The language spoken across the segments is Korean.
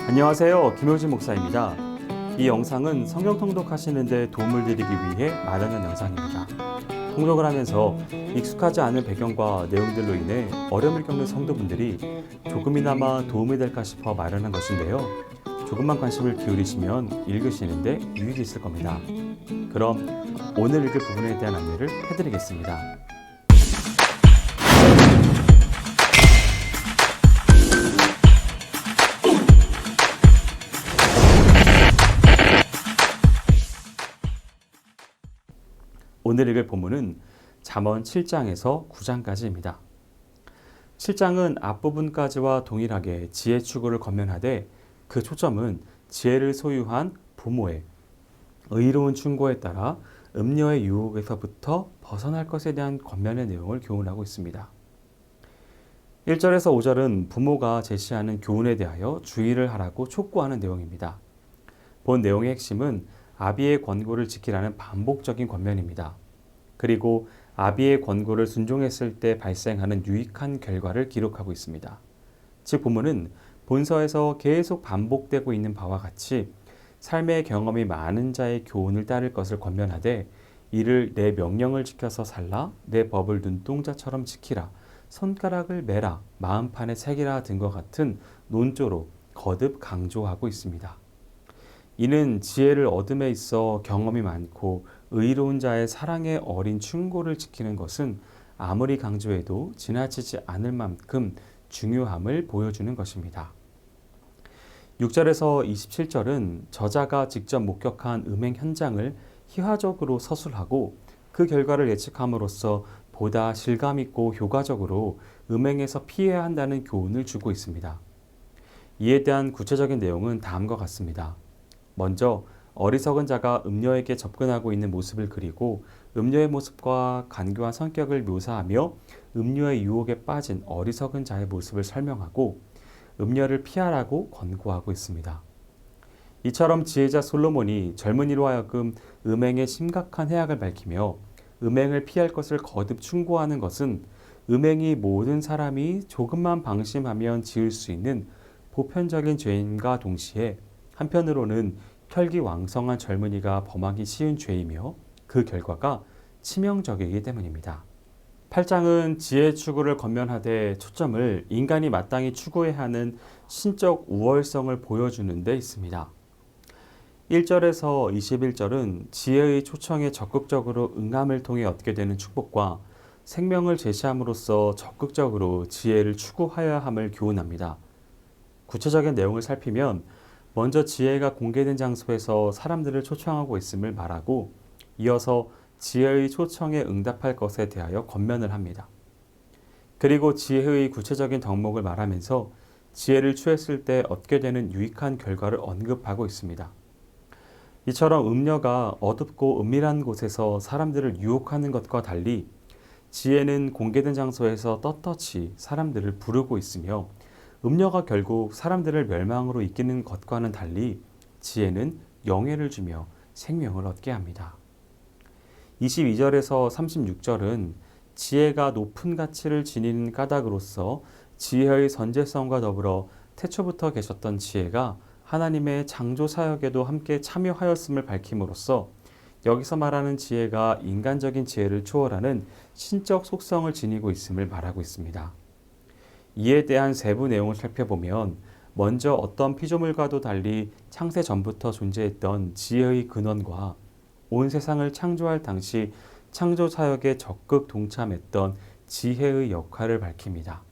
안녕하세요. 김효진 목사입니다. 이 영상은 성경 통독하시는 데 도움을 드리기 위해 마련한 영상입니다. 통독을 하면서 익숙하지 않은 배경과 내용들로 인해 어려움을 겪는 성도분들이 조금이나마 도움이 될까 싶어 마련한 것인데요. 조금만 관심을 기울이시면 읽으시는데 유익이 있을 겁니다. 그럼 오늘 읽을 부분에 대한 안내를 해드리겠습니다. 오늘 읽을 본문은 잠언 7장에서 9장까지입니다. 7장은 앞부분까지와 동일하게 지혜 추구를 권면하되 그 초점은 지혜를 소유한 부모의 의로운 충고에 따라 음녀의 유혹에서부터 벗어날 것에 대한 권면의 내용을 교훈하고 있습니다. 1절에서 5절은 부모가 제시하는 교훈에 대하여 주의를 하라고 촉구하는 내용입니다. 본 내용의 핵심은 아비의 권고를 지키라는 반복적인 권면입니다. 그리고 아비의 권고를 순종했을 때 발생하는 유익한 결과를 기록하고 있습니다. 즉 본문은 본서에서 계속 반복되고 있는 바와 같이 삶의 경험이 많은 자의 교훈을 따를 것을 권면하되 이를 내 명령을 지켜서 살라, 내 법을 눈동자처럼 지키라, 손가락을 매라, 마음판에 새기라 등과 같은 논조로 거듭 강조하고 있습니다. 이는 지혜를 얻음에 있어 경험이 많고 의로운 자의 사랑에 어린 충고를 지키는 것은 아무리 강조해도 지나치지 않을 만큼 중요함을 보여주는 것입니다. 6절에서 27절은 저자가 직접 목격한 음행 현장을 희화적으로 서술하고 그 결과를 예측함으로써 보다 실감있고 효과적으로 음행에서 피해야 한다는 교훈을 주고 있습니다. 이에 대한 구체적인 내용은 다음과 같습니다. 먼저 어리석은 자가 음녀에게 접근하고 있는 모습을 그리고 음녀의 모습과 간교한 성격을 묘사하며 음녀의 유혹에 빠진 어리석은 자의 모습을 설명하고 음녀를 피하라고 권고하고 있습니다. 이처럼 지혜자 솔로몬이 젊은이로 하여금 음행의 심각한 해악을 밝히며 음행을 피할 것을 거듭 충고하는 것은 음행이 모든 사람이 조금만 방심하면 지을 수 있는 보편적인 죄인과 동시에 한편으로는 혈기왕성한 젊은이가 범하기 쉬운 죄이며 그 결과가 치명적이기 때문입니다. 8장은 지혜 추구를 권면하되 초점을 인간이 마땅히 추구해야 하는 신적 우월성을 보여주는 데 있습니다. 1절에서 21절은 지혜의 초청에 적극적으로 응함을 통해 얻게 되는 축복과 생명을 제시함으로써 적극적으로 지혜를 추구하여야 함을 교훈합니다. 구체적인 내용을 살피면 먼저 지혜가 공개된 장소에서 사람들을 초청하고 있음을 말하고 이어서 지혜의 초청에 응답할 것에 대하여 권면을 합니다. 그리고 지혜의 구체적인 덕목을 말하면서 지혜를 취했을 때 얻게 되는 유익한 결과를 언급하고 있습니다. 이처럼 음녀가 어둡고 은밀한 곳에서 사람들을 유혹하는 것과 달리 지혜는 공개된 장소에서 떳떳이 사람들을 부르고 있으며 음녀가 결국 사람들을 멸망으로 이끄는 것과는 달리 지혜는 영예를 주며 생명을 얻게 합니다. 22절에서 36절은 지혜가 높은 가치를 지니는 까닭으로서 지혜의 선제성과 더불어 태초부터 계셨던 지혜가 하나님의 창조 사역에도 함께 참여하였음을 밝힘으로써 여기서 말하는 지혜가 인간적인 지혜를 초월하는 신적 속성을 지니고 있음을 말하고 있습니다. 이에 대한 세부 내용을 살펴보면 먼저 어떤 피조물과도 달리 창세 전부터 존재했던 지혜의 근원과 온 세상을 창조할 당시 창조 사역에 적극 동참했던 지혜의 역할을 밝힙니다.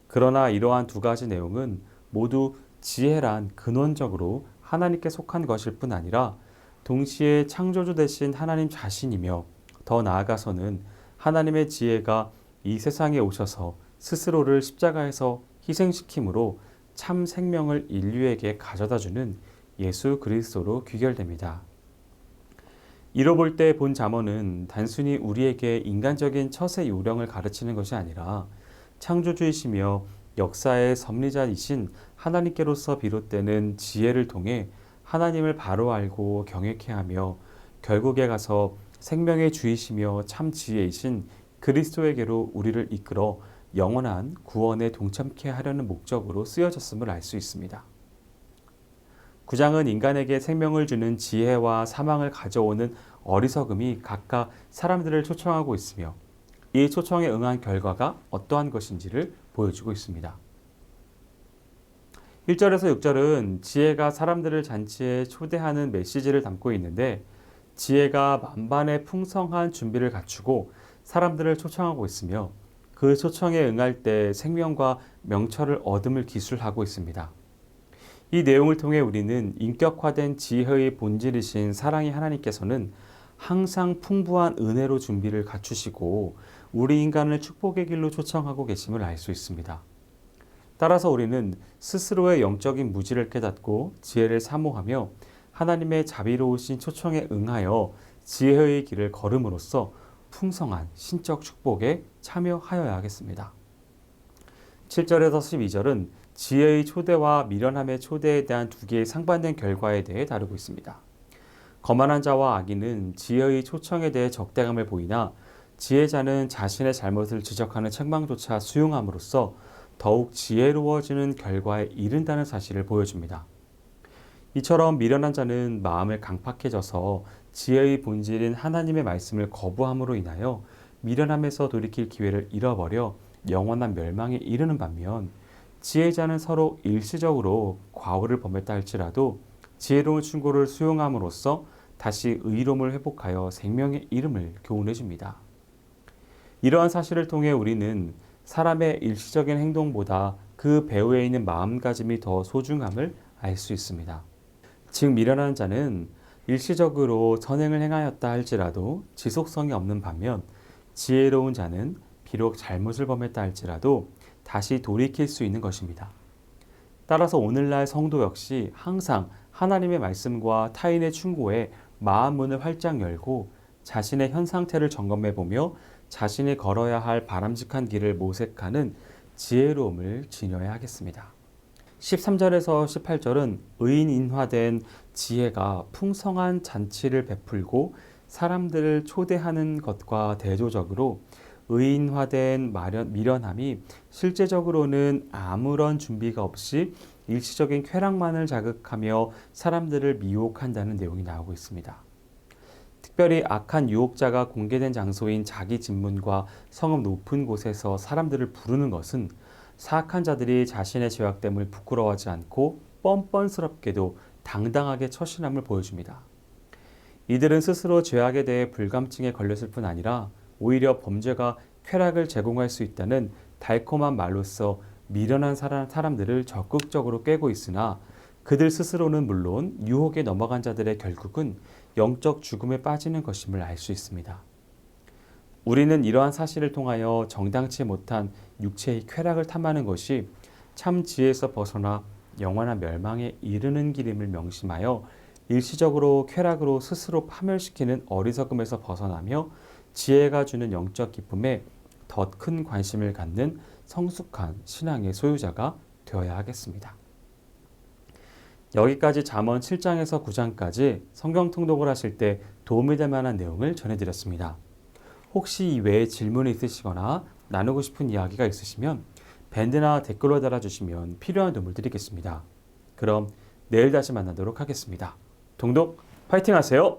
그러나 이러한 두 가지 내용은 모두 지혜란 근원적으로 하나님께 속한 것일 뿐 아니라 동시에 창조주 되신 하나님 자신이며 더 나아가서는 하나님의 지혜가 이 세상에 오셔서 스스로를 십자가에서 희생시킴으로 참 생명을 인류에게 가져다주는 예수 그리스도로 귀결됩니다. 이로 볼 때 본 잠언은 단순히 우리에게 인간적인 처세 요령을 가르치는 것이 아니라 창조주이시며 역사의 섭리자이신 하나님께로서 비롯되는 지혜를 통해 하나님을 바로 알고 경외케 하며 결국에 가서 생명의 주이시며 참 지혜이신 그리스도에게로 우리를 이끌어 영원한 구원에 동참케 하려는 목적으로 쓰여졌음을 알 수 있습니다. 9장은 인간에게 생명을 주는 지혜와 사망을 가져오는 어리석음이 각각 사람들을 초청하고 있으며 이 초청에 응한 결과가 어떠한 것인지를 보여주고 있습니다. 1절에서 6절은 지혜가 사람들을 잔치에 초대하는 메시지를 담고 있는데 지혜가 만반의 풍성한 준비를 갖추고 사람들을 초청하고 있으며 그 초청에 응할 때 생명과 명철을 얻음을 기술하고 있습니다. 이 내용을 통해 우리는 인격화된 지혜의 본질이신 사랑의 하나님께서는 항상 풍부한 은혜로 준비를 갖추시고 우리 인간을 축복의 길로 초청하고 계심을 알 수 있습니다. 따라서 우리는 스스로의 영적인 무지를 깨닫고 지혜를 사모하며 하나님의 자비로우신 초청에 응하여 지혜의 길을 걸음으로써 풍성한 신적 축복에 참여하여야 하겠습니다. 7절에서 12절은 지혜의 초대와 미련함의 초대에 대한 두 개의 상반된 결과에 대해 다루고 있습니다. 거만한 자와 악인은 지혜의 초청에 대해 적대감을 보이나 지혜자는 자신의 잘못을 지적하는 책망조차 수용함으로써 더욱 지혜로워지는 결과에 이른다는 사실을 보여줍니다. 이처럼 미련한 자는 마음을 강팍해져서 지혜의 본질인 하나님의 말씀을 거부함으로 인하여 미련함에서 돌이킬 기회를 잃어버려 영원한 멸망에 이르는 반면 지혜자는 서로 일시적으로 과오를 범했다 할지라도 지혜로운 충고를 수용함으로써 다시 의로움을 회복하여 생명의 이름을 교훈해 줍니다. 이러한 사실을 통해 우리는 사람의 일시적인 행동보다 그 배후에 있는 마음가짐이 더 소중함을 알 수 있습니다. 즉 미련한 자는 일시적으로 선행을 행하였다 할지라도 지속성이 없는 반면 지혜로운 자는 비록 잘못을 범했다 할지라도 다시 돌이킬 수 있는 것입니다. 따라서 오늘날 성도 역시 항상 하나님의 말씀과 타인의 충고에 마음 문을 활짝 열고 자신의 현 상태를 점검해보며 자신이 걸어야 할 바람직한 길을 모색하는 지혜로움을 지녀야 하겠습니다. 13절에서 18절은 의인인화된 지혜가 풍성한 잔치를 베풀고 사람들을 초대하는 것과 대조적으로 의인화된 미련함이 실제적으로는 아무런 준비가 없이 일시적인 쾌락만을 자극하며 사람들을 미혹한다는 내용이 나오고 있습니다. 특별히 악한 유혹자가 공개된 장소인 자기 집문과 성읍 높은 곳에서 사람들을 부르는 것은 사악한 자들이 자신의 죄악됨을 부끄러워하지 않고 뻔뻔스럽게도 당당하게 처신함을 보여줍니다. 이들은 스스로 죄악에 대해 불감증에 걸렸을 뿐 아니라 오히려 범죄가 쾌락을 제공할 수 있다는 달콤한 말로써 미련한 사람들을 적극적으로 꿰고 있으나 그들 스스로는 물론 유혹에 넘어간 자들의 결국은 영적 죽음에 빠지는 것임을 알 수 있습니다. 우리는 이러한 사실을 통하여 정당치 못한 육체의 쾌락을 탐하는 것이 참 지혜에서 벗어나 영원한 멸망에 이르는 길임을 명심하여 일시적으로 쾌락으로 스스로 파멸시키는 어리석음에서 벗어나며 지혜가 주는 영적 기쁨에 더 큰 관심을 갖는 성숙한 신앙의 소유자가 되어야 하겠습니다. 여기까지 잠언 7장에서 9장까지 성경 통독을 하실 때 도움이 될 만한 내용을 전해드렸습니다. 혹시 이 외에 질문이 있으시거나 나누고 싶은 이야기가 있으시면 밴드나 댓글로 달아주시면 필요한 도움을 드리겠습니다. 그럼 내일 다시 만나도록 하겠습니다. 동독 파이팅 하세요!